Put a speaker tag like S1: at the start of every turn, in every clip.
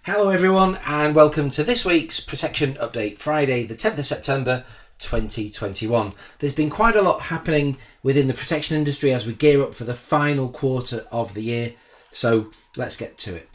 S1: Hello everyone and welcome to this week's Protection Update, Friday the 10th of September 2021. There's been quite a lot happening within the protection industry as we gear up for the final quarter of the year, so let's get to it.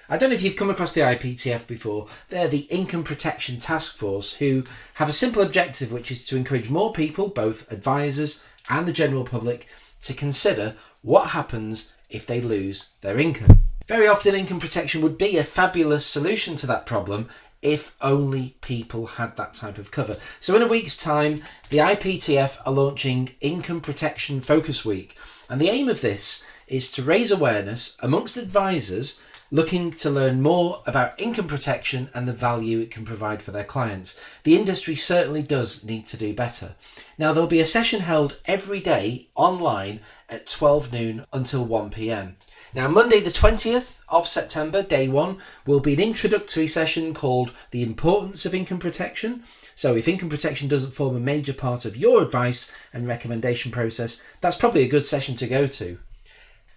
S1: I don't know if you've come across the IPTF before. They're the Income Protection Task Force who have a simple objective, which is to encourage more people, both advisors and the general public, to consider what happens if they lose their income. Very often income protection would be a fabulous solution to that problem if only people had that type of cover. So in a week's time, the IPTF are launching Income Protection Focus Week. And the aim of this is to raise awareness amongst advisors looking to learn more about income protection and the value it can provide for their clients. The industry certainly does need to do better. Now, there'll be a session held every day online at 12 noon until 1 p.m. Now, Monday the 20th of September, day one, will be an introductory session called The Importance of Income Protection. So if income protection doesn't form a major part of your advice and recommendation process, that's probably a good session to go to.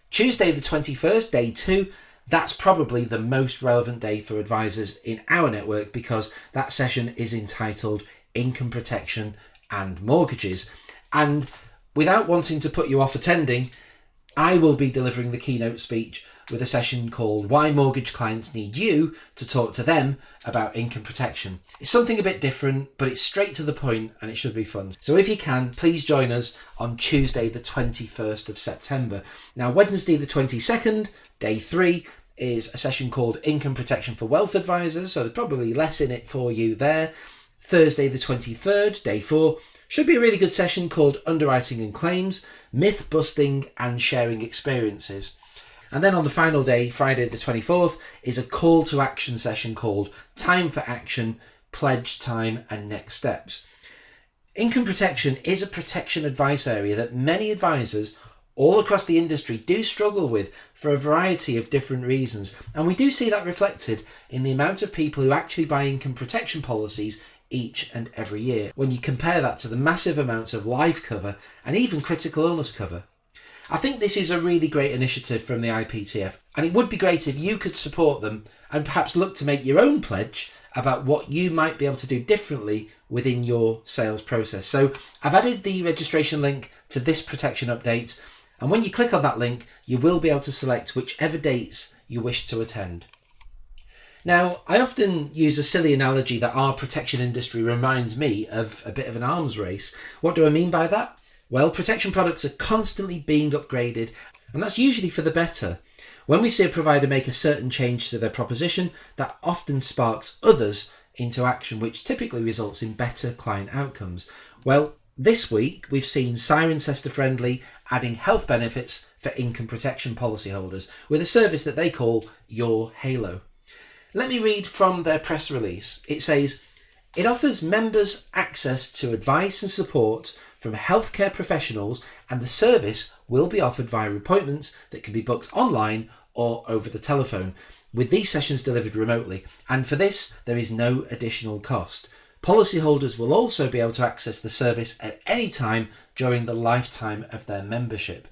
S1: Tuesday the 21st, day two, that's probably the most relevant day for advisors in our network because that session is entitled Income Protection and Mortgages. And without wanting to put you off attending, I will be delivering the keynote speech with a session called Why Mortgage Clients Need You to talk to them about income protection. It's something a bit different, but it's straight to the point and it should be fun. So if you can, please join us on Tuesday the 21st of September. Now, Wednesday the 22nd, day three, is a session called Income Protection for Wealth Advisors, so there's probably less in it for you there. Thursday the 23rd, day four, should be a really good session called Underwriting and Claims, Myth Busting and Sharing Experiences. And then on the final day, Friday the 24th, is a call to action session called Time for Action, Pledge Time and Next Steps. Income protection is a protection advice area that many advisors all across the industry do struggle with for a variety of different reasons. And we do see that reflected in the amount of people who actually buy income protection policies each and every year, when you compare that to the massive amounts of life cover and even critical illness cover. I think this is a really great initiative from the IPTF, and it would be great if you could support them and perhaps look to make your own pledge about what you might be able to do differently within your sales process. So I've added the registration link to this protection update, and when you click on that link, you will be able to select whichever dates you wish to attend. Now, I often use a silly analogy that our protection industry reminds me of a bit of an arms race. What do I mean by that? Well, protection products are constantly being upgraded, and that's usually for the better. When we see a provider make a certain change to their proposition, that often sparks others into action, which typically results in better client outcomes. Well, this week we've seen Cirencester Friendly adding health benefits for income protection policyholders with a service that they call Your Halo. Let me read from their press release. It says, it offers members access to advice and support from healthcare professionals, and the service will be offered via appointments that can be booked online or over the telephone, with these sessions delivered remotely. And for this, there is no additional cost. Policyholders will also be able to access the service at any time during the lifetime of their membership.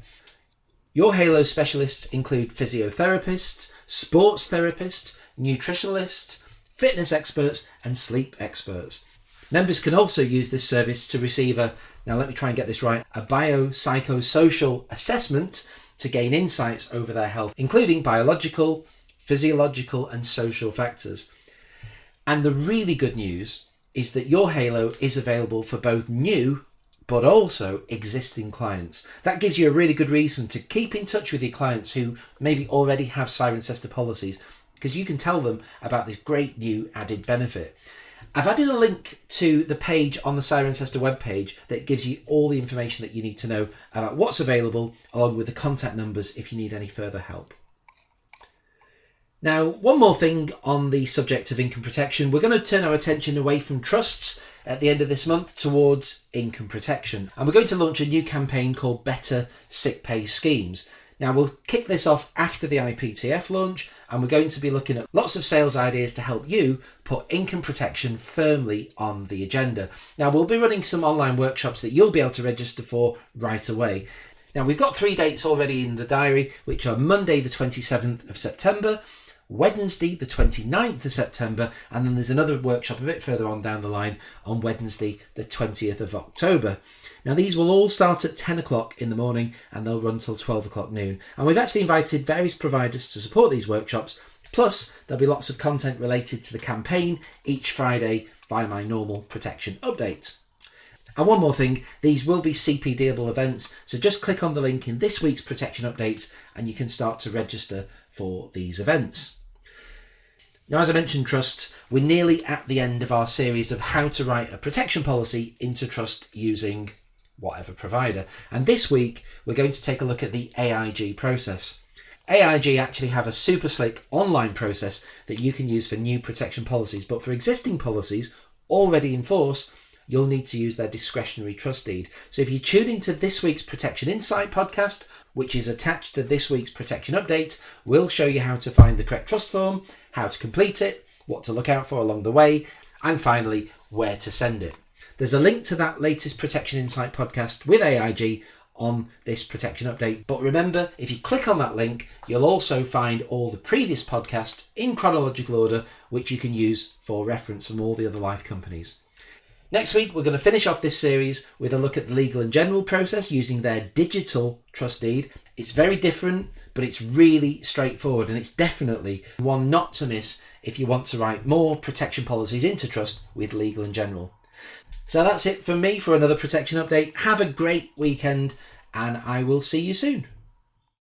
S1: Your Halo specialists include physiotherapists, sports therapists, nutritionalists, fitness experts and sleep experts. Members can also use this service to receive a biopsychosocial assessment to gain insights over their health, including biological, physiological and social factors. And the really good news is that Your Halo is available for both new but also existing clients. That gives you a really good reason to keep in touch with your clients who maybe already have Cirencester policies, because you can tell them about this great new added benefit. I've added a link to the page on the Cirencester webpage that gives you all the information that you need to know about what's available, along with the contact numbers if you need any further help. Now, one more thing on the subject of income protection. We're going to turn our attention away from trusts at the end of this month towards income protection. And we're going to launch a new campaign called Better Sick Pay Schemes. Now, we'll kick this off after the IPTF launch, and we're going to be looking at lots of sales ideas to help you put income protection firmly on the agenda. Now, we'll be running some online workshops that you'll be able to register for right away. Now, we've got 3 dates already in the diary, which are Monday the 27th of September, Wednesday the 29th of September, and then there's another workshop a bit further on down the line on Wednesday the 20th of October. Now these will all start at 10 o'clock in the morning and they'll run till 12 o'clock noon. And we've actually invited various providers to support these workshops, plus there'll be lots of content related to the campaign each Friday via my normal protection update. And one more thing, these will be CPDable events, so just click on the link in this week's protection update and you can start to register for these events. Now, as I mentioned trusts, we're nearly at the end of our series of how to write a protection policy into trust using whatever provider. And this week, we're going to take a look at the AIG process. AIG actually have a super slick online process that you can use for new protection policies, but for existing policies already in force, you'll need to use their discretionary trust deed. So if you tune into this week's Protection Insight podcast, which is attached to this week's protection update, we'll show you how to find the correct trust form, how to complete it, what to look out for along the way, and finally, where to send it. There's a link to that latest Protection Insight podcast with AIG on this protection update. But remember, if you click on that link, you'll also find all the previous podcasts in chronological order, which you can use for reference from all the other life companies. Next week, we're going to finish off this series with a look at the Legal and General process using their digital trust deed. It's very different, but it's really straightforward, and it's definitely one not to miss if you want to write more protection policies into trust with Legal and General. So that's it from me for another protection update. Have a great weekend, and I will see you soon.